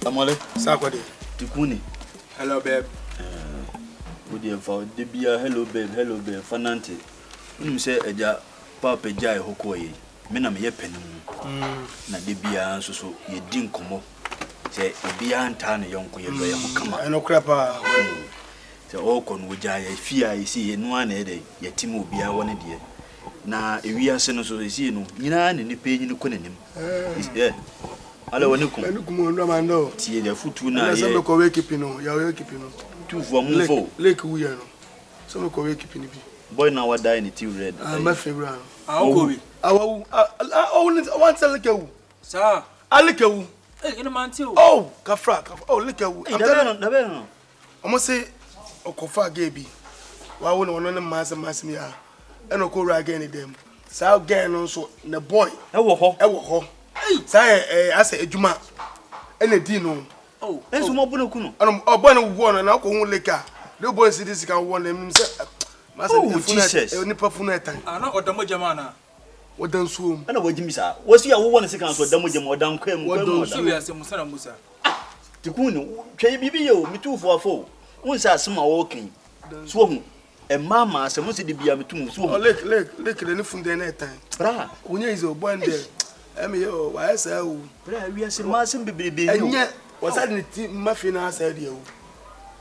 Amole. Sakwade. Tikuni. Hello, babe. Good year for Debia. Hello, babe. Fanante. You say, Eja, Papa Jai Hokoye. Menam ye penum. Na Debia, so ye didn't come up. Say, Ebia and Tana Yonko, ye come up. I know crapper. The Okon would jay, fear I see in 1 day, ye Timo be a 1 day. Na we are senators, so is no, Yinan and the page in the Kunim. Is there? I don't want to come on, Ramando. See the foot to now. Some of the keeping on, you're keeping on. 2 for more. Lake we are. Some of the keeping. Boy, now I die in the tea red. My favorite. I'll go. I want to look at you, sir. I'll look at you. In a man too. Oh, Kafra. Oh, look at you. I must say, Okofa Gaby. Why wouldn't one of them mass me? And Oko again them. So again also the boy. I will. Say, I say, Juma, and a dino. Oh, and some more Bunukuno. And a bonnet one and alcohol liquor. The boy said this can one them. Oh, Jesus, only perfuneta. I know what the Mojamana. What done swoon? I know what Jimmy said. Was you one second for Damojam or down cream? What don't see as a Musara Musa? Tikunu, can you be you? Me too for a foe. Once I saw walking. Swung. And Mamma, some must be a tomb. So, lick, and from the night time. Bra, when you is a one day. Emio, I say, we are some massing baby. And yet, was I in the muffin? I said, you.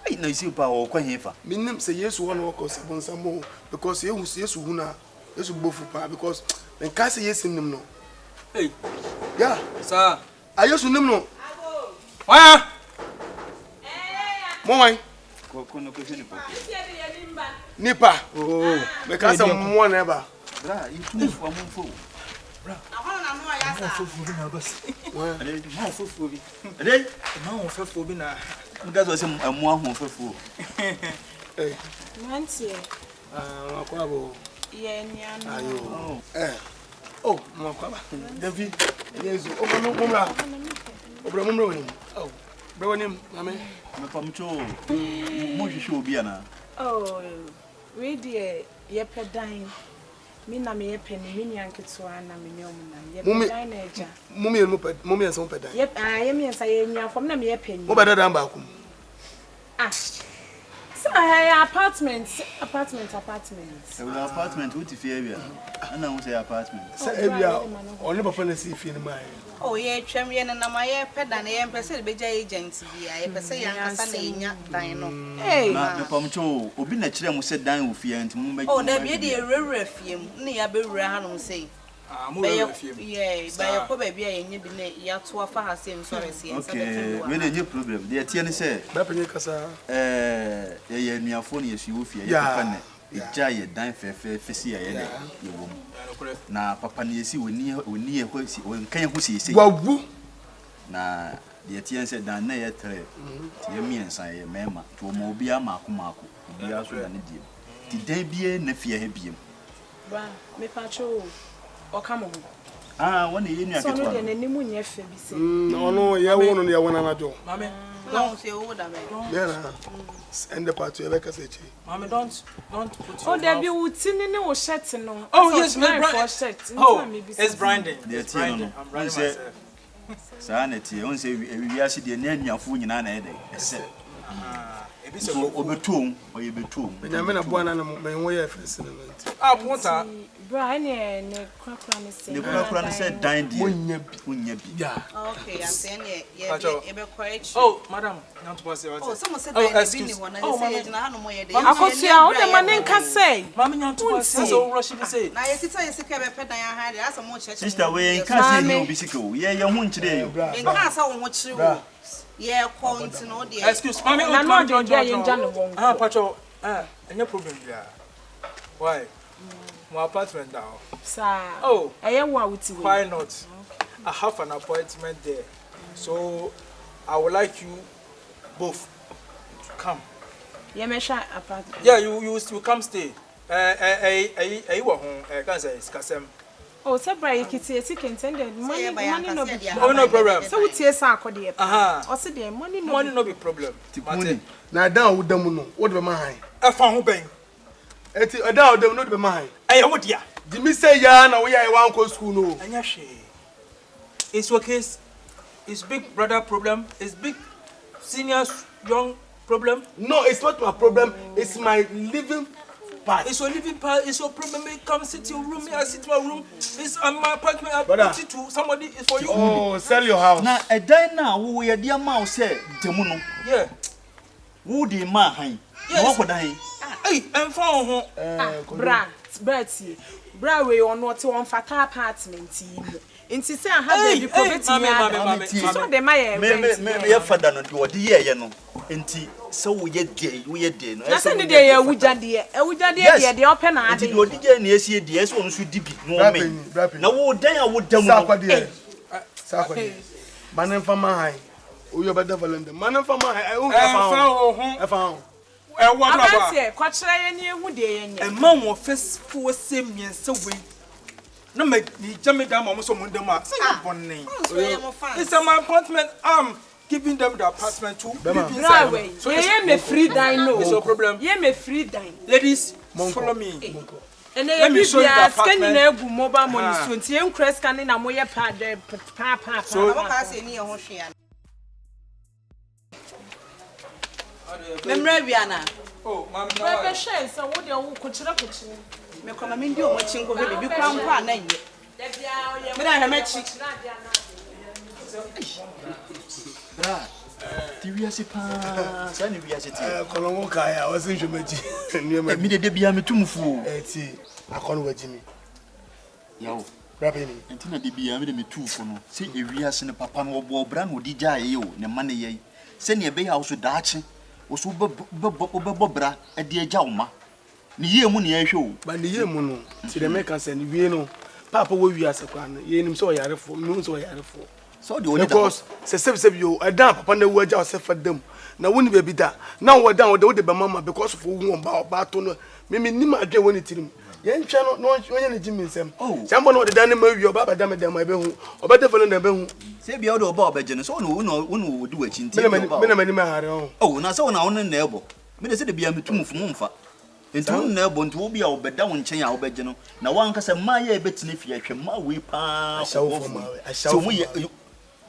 I know you power quite here. Meaning, say yes, one walk or some more because you was yes, Una, yes, both for because when Cassie yes in them no. Hey, yeah, sir, I used to know. Why? Moy, Nipa, oh, because I'm one ever. You for a fool. That was a more for fool. Nancy, oh, Mokaba, David, yes, Obramon. Oh, Bronim, Mammy, Mammy, should be an. Oh, ready, ye pedine. Mina me penny, mini uncle Swana, Mummy and some pedine. Yep, I am yes, I am from them ye penny. What better than Bakum? Ah, so I apartments. Apartment, what if you I know say apartment. Say, only for see if you mind. Oh, yeah, champion and my pedant, I am per be agents. I per se, young Hey, Pomcho, Obi naturally must sit down with you and to move. Oh, there be a refume near Berran say. Yeah, by a poor baby, and you be yet to offer her same sorry. Okay, really, no problem. The Tiani said, Bapinicasa, near phone is you fear. Yeah, a giant dime fair facing a woman. Now, Papa Nisi will near when can you see? Well, now, the Tian said, down there, me and say, Mamma, to a mobile Marco, be also than a deal. Did they be a nephew? Me patrol. Or come on. Ah, one year, I can't get any moon yet. No, no, you won't on the one another. Mammy, don't say older. Yeah, and the party of Ekasechi. Mammy, don't put oh, there be woodsing or shetting on. Oh, yes, my set. Oh, it's Brandon. The Tian, I'm running myself. Sanity, only say we are sitting near your food in an headache. So, over tomb, or you be tomb. But I'm in a one animal, my way of incident. Ah, what are Brian and Crackran said, dying, yeah. Okay, I'm saying, yeah, quite. Oh, madam, not was oh, someone said, oh, excuse me. I could see how the man can say, Mammy, not was so rushing to say. Now, yes, it's a pet I had as a much sister way, can't say, Bicycle. Yeah, you want today. In class, I want you. Yeah, point no dear. Excuse me, I'm not doing that. Ah, Patrol, and your problem, yeah. Why? My apartment now. Sir. Oh, I am one with you. Why not? I have an appointment there. So I would like you both to come. Yeah, me share apartment. Yeah, you come stay. You were home. I can't say it's Kasem. Oh, so Brian, you can send money no be. Oh, no problem. So what you say, Cody? Aha. Or say the money no be problem. Now down with them, what be mine? I found who paying. It's a doubt them not be mine. I what ya? Did me say ya now we are one school no? Anya she. It's your case. It's big brother problem. It's big senior young problem. No, it's not my problem. It's my living part. It's your living part. It's your problem. Come sit in your room. I sit in my room. It's my apartment. I Brother. put it to somebody. It's for you. Oh, sell your house. Na a die now we are dear mouse say Temuno. Yeah. Who the man? Yes. What die? Hey, I'm found. Bra we on what one fata apartment team. Inti say I have the property. So the my me father no do the year no. Enti so we ye dey no. Na say the dey ewuja dey dey open na ade. Enti the dey na esi dey so nso dibi no me. Na wo dan a wo dam no. Sakwade. Manem fama hai. Oyo beda valende. Manem fama hai. I found. What about it? Kwachira ye ni ehu de ye nya. A man wo first for same yen so we. No me ni jame down mo so mundem a. Say bonne. It's my apartment. I'm giving them the apartment too. So ye me free dine no. It's no problem. Ye me free dine. Ladies, follow me. And let me show you the apartment. Na egu mobile money so nti en credit scanning na moye pa. So ka say ni ye ho hwe ana. Memra biana. Oh, mama. Bebe share so wo de wo kuchira. Me koma me ndi o machi nko be bi kwa mpa na ye. Me na hamachi. Bra. Ti si pa. Sa ni wi aseti. Kolongo kaya wasin hwemaji. Niema. Me de bia metumfu. Eti akonu wajimi. Yawo. Rapeni. Enti na de bia me de metumfu no. Se ewi ase ne papa no obo bra no di gya ye o ne ma ne ye. Se ne be ya wo so daache. Oso bebo bra e de agya oma ni ye mu ne ehwe o ba ni ye mu no ti de make sense ni wie no papa wo wi asakwa no ye nim so yarefo mi so yarefo so de oni da because se yo edan papa na wo agya o se fadam na woni be bi da na wo dan wo de be mama because of wo ba to no me nim adwe woni tirim ye ntwa no onye ne jimi nsem sambo no de dan ma wi o ba da me dem ma be hu o ba de folo na be hu se bia o de oba obaje no so no di wachi nti me na mani ma hare o na so na won na ebo me de se de bia metumfu mu mfa enti won na ebo nti wo bia obeda won nchen a obaje no na wan kasa ma ye betine fi ahwe ma we pa so mu ye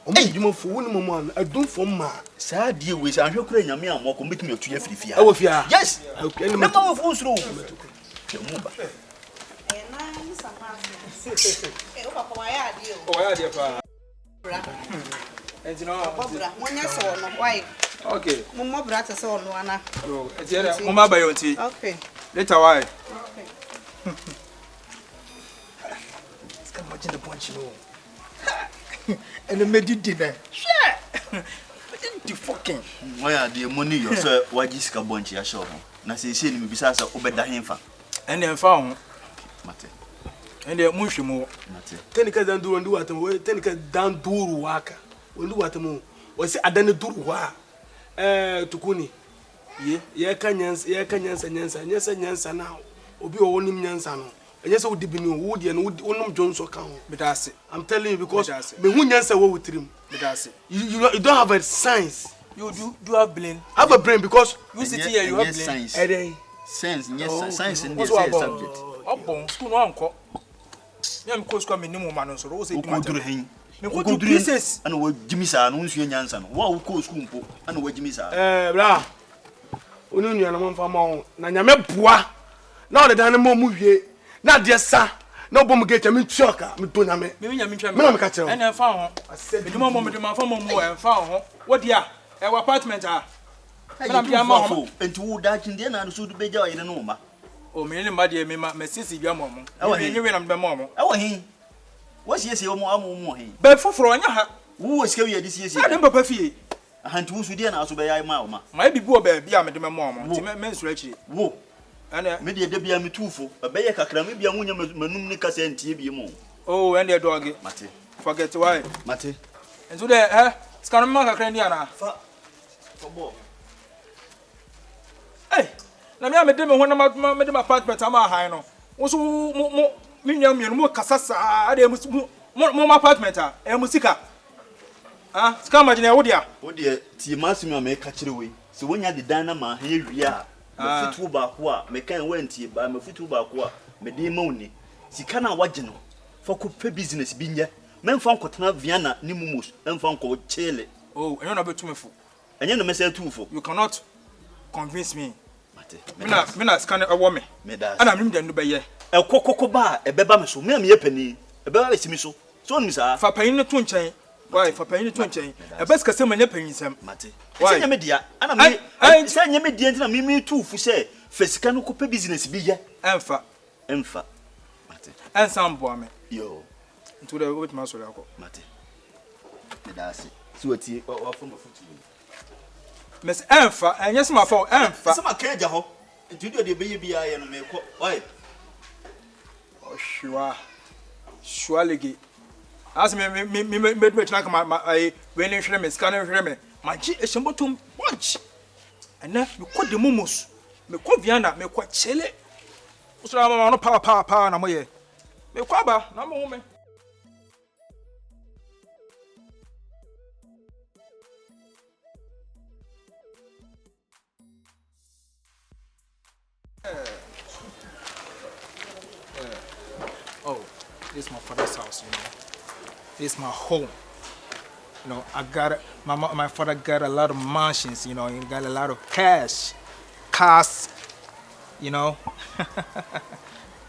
omo djuma fo woni mo an adun fo ma saa die we sa ahwe kura nyame a mo ko betime atu ya firifia awo fia yes okay na ma wo fo nsuro mu ba na ni sama o papa wa ya ade o ya ade pa enti no bobra monya so no why okay mo bra ta so no ana no enti era mo ma ba yo nti okay later why okay ska mo jina punch no and the medi dinner share the fucking why are the money you so waji sika bonchi ya show na se se ni me bisa sa obeda henfa ene enfa ho mate ene mu hwemo mate tenika dan duru ndu watam tenika dan duru waka ndu watam wasi adane duru wa tukuni ye kanyansa na obi o wonim nyansa no enyesa wo dibini wo de no wonum jonso kan ho medase I'm telling you because me hu nyansa wo wutrim medase you don't have a science you do have brain have a brain because you sit here you have brain sense yes science in this subject obon school no anko nyam ko school me nimu ma no so wo say duma duru hen me ko do pieces ana wo gimi sa no nsu nyansa no wo ko school mpo ana wo gimi sa bra onu nua na mo fa ma na nyame boa na o de dan mo mu hwie na de sa na obom gecha me tioka me to nyame me nyame ntwa me na me ka kire ene fa ho me de mo me de ma fa mo mo en fa ho wo dia e wa apartment a me na bia ma ho enti wo da kinde na so du beja yene no ma o me ne ma de me ma me sisi bia mo mo me nyewe na me mo mo e wo hen wo siesie wo mo amu hen be foforo onya ha wo sika wi ade siesie ade papa fie ahanti wo su de na so be ya ma ma ma bibu o be bia me de me mo mo ti me nsura akire wo ana me de bia me tufo be ye kakra me bia wonya manum ni kasa ntie bia mo oh and the dog mate forget why mate enzo de scan ma kakra ni ana fa bo eh na me de me ho na me de apartment ama han no wo so mo minyan mienu mo kasasa ade mo apartment a e musika ah ska imagine wo dia ti masimi me ka kire we se wonya de dan na ma ha wi a me fitu ba ko a me kan wantie ba me fitu ba ko a me de ma woni sika na waje no fa ko pe business bi nya men fa nkotena Vienna ni mumus en fa nko chele oh enyo na betu me fo enye no mese tufo you cannot convince me mate me na scan ewo me ana me dem do be ye ekokoko ba ebeba me so me am ye pani ebeba be simi so so on mi sa fa panin no to nchen why fa panin no to nchen e bes kase manya panin sam mate se nya me dia ana me se nya me dia ntina me tufu se fesika no ko pe business bi ye emfa mate ensam bo ame yo ntu de wobet ma so le akọ mate me da se si wati wa fo ma futu mes emfa enye sema fa emfa sema keja ho ntu de be ye bia ye no me ko why Shua legi. As me tnak ma when you share me scan share me. Ma ji e shembotum bunch. And na me ko de momos. Me ko Vienna me ko chele. Usura ma no power na moye. Me ko aba na mo me. Oh, this is my father's house, you know. This is my home. You know, my father got a lot of mansions, you know, he got a lot of cash, cars, you know.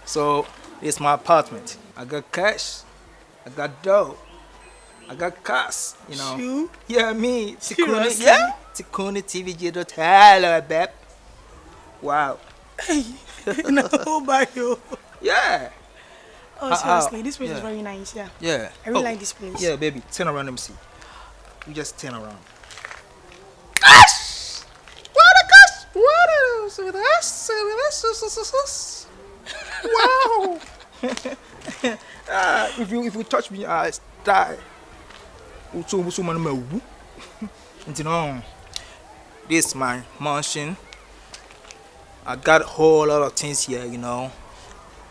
So, this is my apartment. I got cash, I got dough, I got cars, you know. You? Yeah, me. Seriously? Yeah. Tikuni TV Jido Hello, babe. Wow. Hey, no, by you. Yeah. Oh, seriously, this place is very nice, yeah. Yeah. I really like this place. Yeah, baby. Turn around and see. You just turn around. Gosh! What a gosh! What is this? Wow! If you touch me, I die. So man, you know, this is my mansion. I got a whole lot of things here, you know.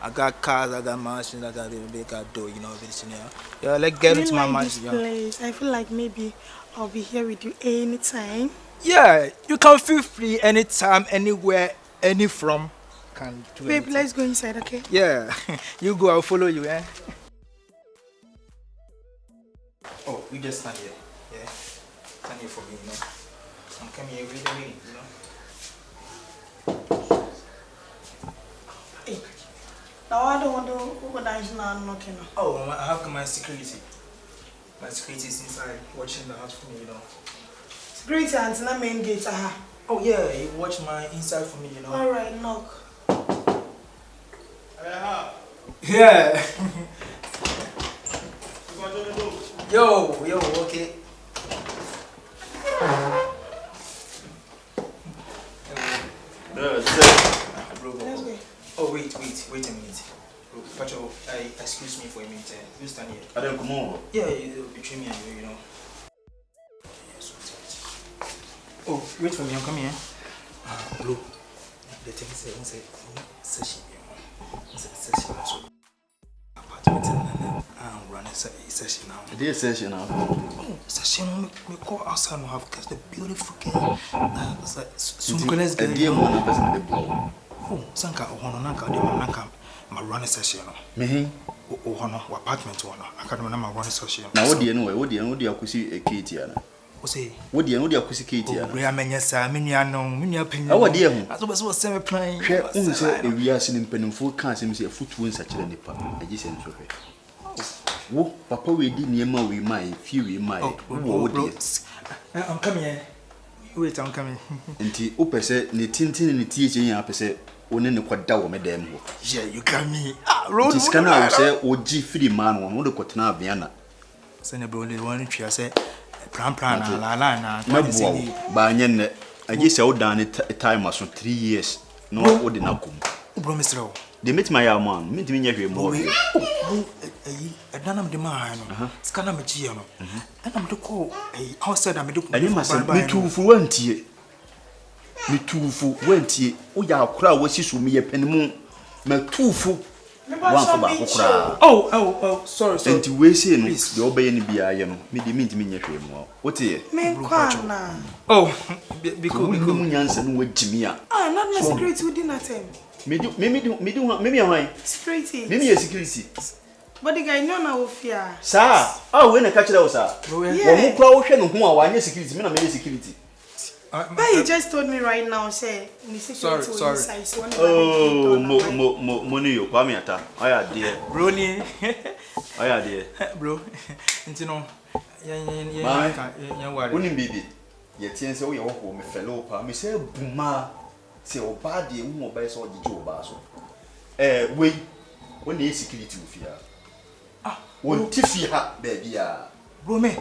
I got cars, I got mansions, I got a big door, you know, everything. Yeah, let's get into my mansion. Place. I feel like maybe I'll be here with you anytime. Yeah, you can feel free anytime, anywhere, any from. Can do Babe, anything. let's go inside, okay? Yeah, you go, I'll follow you, eh? Oh, you just stand here, yeah? Stand here for me, you know? I'm coming here every day, you know? Hey, now I don't want to open that now knocking. Oh, I have my security. My security is inside, watching the house for me, you know? Security and the main gate, Oh, yeah, you watch my inside for me, you know? Alright, knock. Yeah. Yo, okay. Let's go. Oh, wait a minute. Pacho, excuse me for a minute. You stand here. I don't come over. Yeah, between me and you, you know. Oh, wait for me, I'm coming here. Blue. The thing is, session. Apartment and run a session now. It is session now. Oh, session, we go outside and have because the beautiful girl. It's like Sunkules girl. Oh, Sanka, Honanaka, Demanaka, my running session. Me, oh, Honor, apartment owner. I can't remember my running session. Now, what do you know? What do you see a Katiana? What do you know? The acoustic Katiana. We are many, sir, many unknown, many opinions. Oh, dear. As was semi playing. We are seeing Penful can't seem to a foot wound such a nipper. I just sent to her. Oh, Papa, we did near my we might, few we might. Oh, I'm coming here. Wait, I'm coming. And the upper said, the tintin and the teaching up said, only the quad down with them. Yeah, you got me. Road is canal, say, or G3 man, one would have got Vienna. Senator, one tree, I said, Pran, by Yen, I guess I would done it a time or so 3 years. No, would not come. Promise. They met my young man, meet me every morning. I don't know the man, scan a Giano, and I'm to call a outside. I'm to I must be too fluent. Me too fluent. Oh, ya crowd was you me a penny moon. Me too full. One for back. Oh, sorry. And to waste in the obey any be I am. Me the mean to me more. What is it? Oh, because we Jansen with Jimmy. Ah, not my security who didn't attend. Maybe, why? Security. Maybe a security. But the guy no na ofia. Sir, ah we na catch that sir. Wo mu kwa wo hwe no ho a wanye security, me na me security. But he just told me right now, say, sorry. Oh, money you, Kwame Ata. Aya dear. Brony. Aya dear. Bro. Intino. Uni bibi. Ye tien se wo ye wo me fellow pa. Me say buma. Se oba de wo oba so gigi oba so. We when the security ofia. Ah, won tifi ha baby a. Bro me.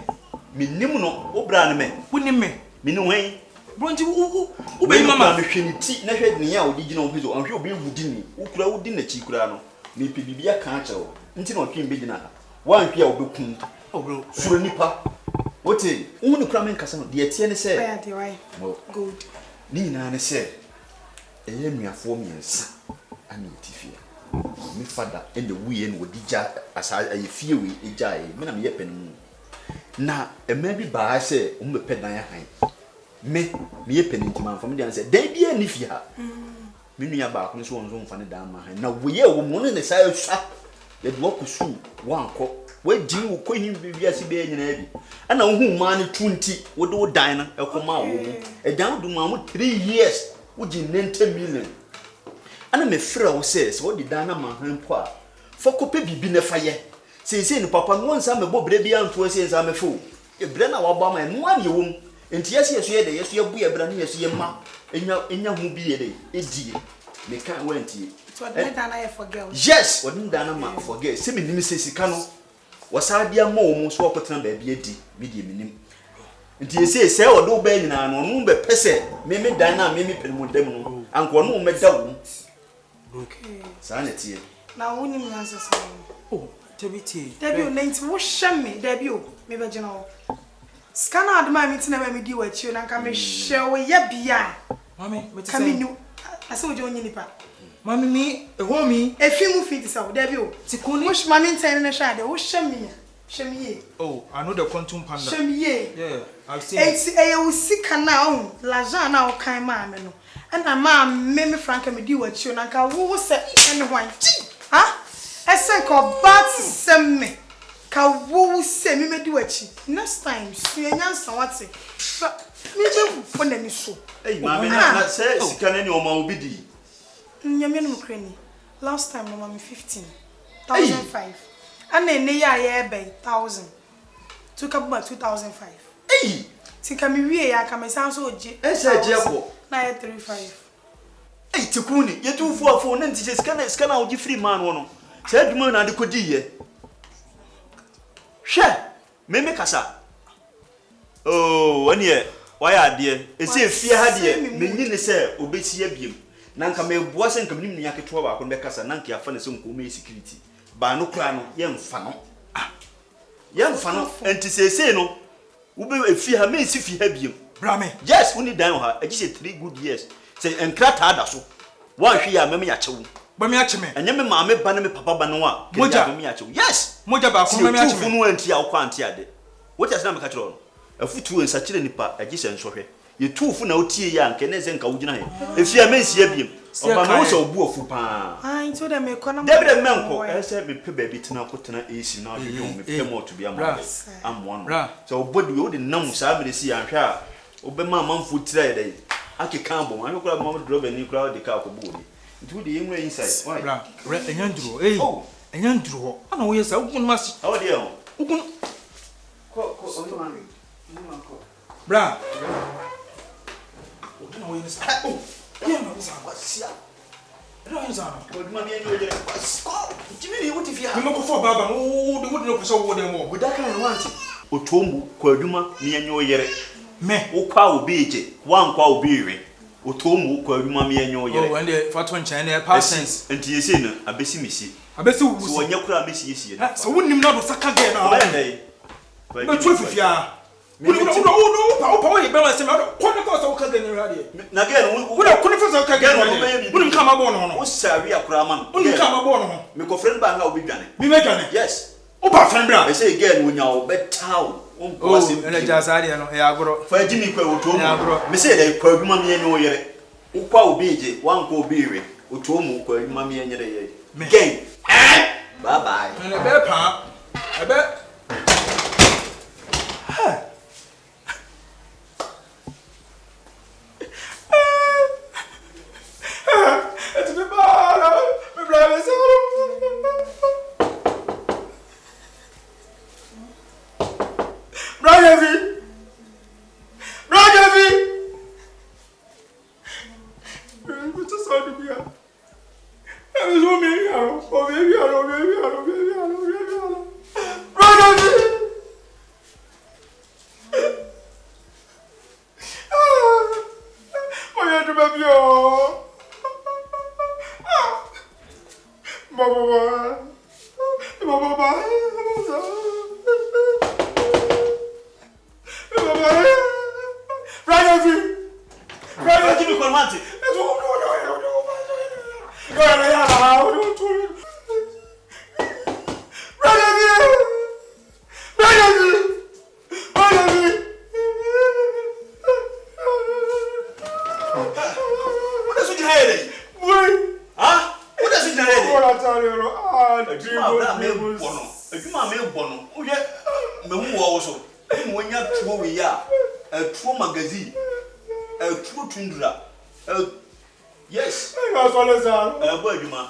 Me nim no, wo bra ne me. Wonim me. Me no wen. Bronti ube mama me hwene ti na hwe ne ya odigi na obizo anhwe obi wudi ni ukura wudi na chi kura no me pe bibia kan ache wo nti na otwe mbe gina ha wan hwe a obekun oh bro suro nipa wote unu kura men kasa no de tie ne se yeah the why good ni na ne se eye nuafo miensa ani tifia me fada and the we en odija asa aye fie we eja e me na me ye penu na emabi ba se o me pe dan han me ye penintima from the answer dey bia ni fi ha me nua ba ko so wonzo mfa ne da ma han na we ye wo mo ne sai sha ye do ko su wan ko we din wo ko him bibia si be nyina bi ana wo hu ma ne 20 wo do dan na e ko ma wo mu e dan do ma mo 3 years wo gi 90 million ana me frɛ wo se wo di dan na ma han po a fo ko pe bibi ne fa ye se ni papa no nsa me bo bre bia nto se nsa me fo e bre na wo ba ma no an ye wo mu enti yesu ye de yesu ye bu ye bra ne yesu ye ma enya hu bi ye de edie me kan wenti so the dana ye forget yes odin dana ma forget se me nim se sika no wasa bia ma wo mu so okotena ba bia di me die me nim enti yesi se odo ba nyina no no be pese me dan na me pelimu dem no anko no me da wo okay sa na tie na woni mi answer so oh tebiti debi o nenti wo hye me debi o me be gina o Scanner adma mi tina me di wachi na nka me hye wo ye bia mami me ka me nu ase wo je onyi nipa mami mi eho mi efi mu fit sa debi o tikuni wo mami ntan ne hye de wo hye me ye oh I know the quantum panda hye me ye yeah I've seen it e wo sika na o laja na wo kan ma me no and ma me franka me di wachi na nka wo se ene hwan ha ese ko bat sem me ka wo se me medi wachi next time so yenyansa wate me be fo na mi so eh mama na say sika na ni o ma obidi nyame no krani last time no mama 15,005 and ne ya ye be 1,000 to ka ba 2,005 eh tika mi wie ya ka me san so oje ese je ko na ye 35 eh tikuni ye tu fu afo na nti sika na oji free man wo no say aduma na de kodi ye hwe me kasa oh wani e waya ade ese fie ha de menyi ne se obesi abiem na nka me boa se nka mnim nya keto ba ko be kasa na nka afa ne se nko me security ba no kra no ye mfa no ye mfa no enti sese no wo be efie ha me si fie ha biem bra me yes woni dan ha agi se 3 good years se enkrata da so wan hwe ya meme ya chewu ba me ache me enye me maame ba ne me papa ba no a moja me ya chewu yes moja ba ko me ache me funu anti ya kwa anti ade wo tia se na me ka kire no afutu ensa kire nipa agi se nsohwe ye tufu na otie ya nke ne ze nka wugina he efia mensi abiem oba no so obu ofu pa ai to dem e kona debre menko ese me pe baby tena ko tena AC na odwom me pe mo to bia mo amwo no so obodi we de nam sa me si anhwe a obe ma manfo tira ye dai ake kan bom anhwe kura mo driver ni kura de ka ko bu ni nti wo de yenwe inside why bra enyanduro enyanduro ana wo yesa ukun mas how dey on ukun ko man bra oduna wo yesa oh yeah no sa wasia no yesa ko duma mi enyo jere ko jimiri wo ti fia mi mo ko fo baba wo de no ko so wo de mo budaka no wanti otombu ko aduma mi enyo yere me ukwa obije wankwa obiwe otombu ko aduma mi enyo yere oh and the fato nchan na passions enti yesi no abesi misi abesi wu so wonya kura mesi yesi no so wonnim na do saka ge na ba ndai ba tu fifia wo ye bema se me ko na ko so ka ge ni radio na ge no wo na ko na so ka ge ni wo nim ka ma bo no no wo sawi akura man wo nim ka ma bo no ho me ko friend ba ha obi dwane mi me dwane yes o ba friend bra e say ge no nya o betaw o ko se ene ja sari no e agoro fa jimi kwa otombu me say dai kwa aduma mi enyo yere ukwa obije wankwa obiwe otombu kwa aduma mi enyere ye gen Bye bye. And a bear pump. I bet. It's the bar. My brother's Bragavi! What's the sound of you? I was on me, oh baby, Bragavi! Oh, you to baby, oh. Baba. Brother, give me one. Magazine. True Tundra. Yes. Boy, you ma.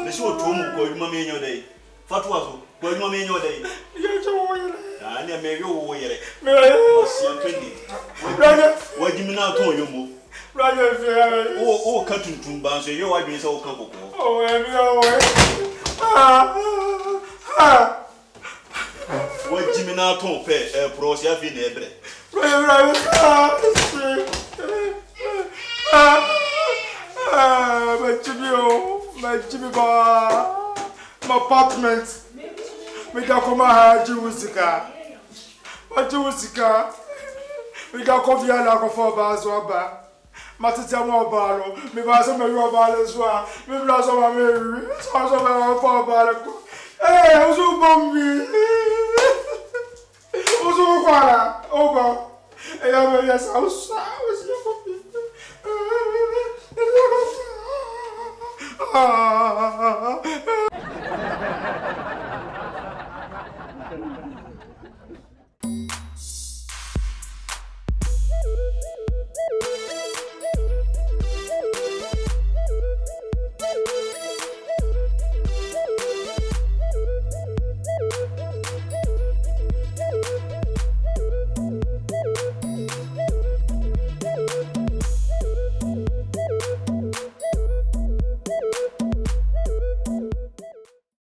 The show to you, mammy, in your day. Fatwas, boy, mammy, in your day. I never may go away. What do you now told you move? Oh, cutting to bounce, your wife is all couple. What Jimmy now told pay a process in every. My Jimmy bar, my apartment. We got come out Jessica. What Jessica? We got coffee and alcohol for bars or bar. Matita more barrel, me was a mirror bar as well. Me was a mirror, sounds of our four bar. Hey, I was so bummy. Over. Yes, I was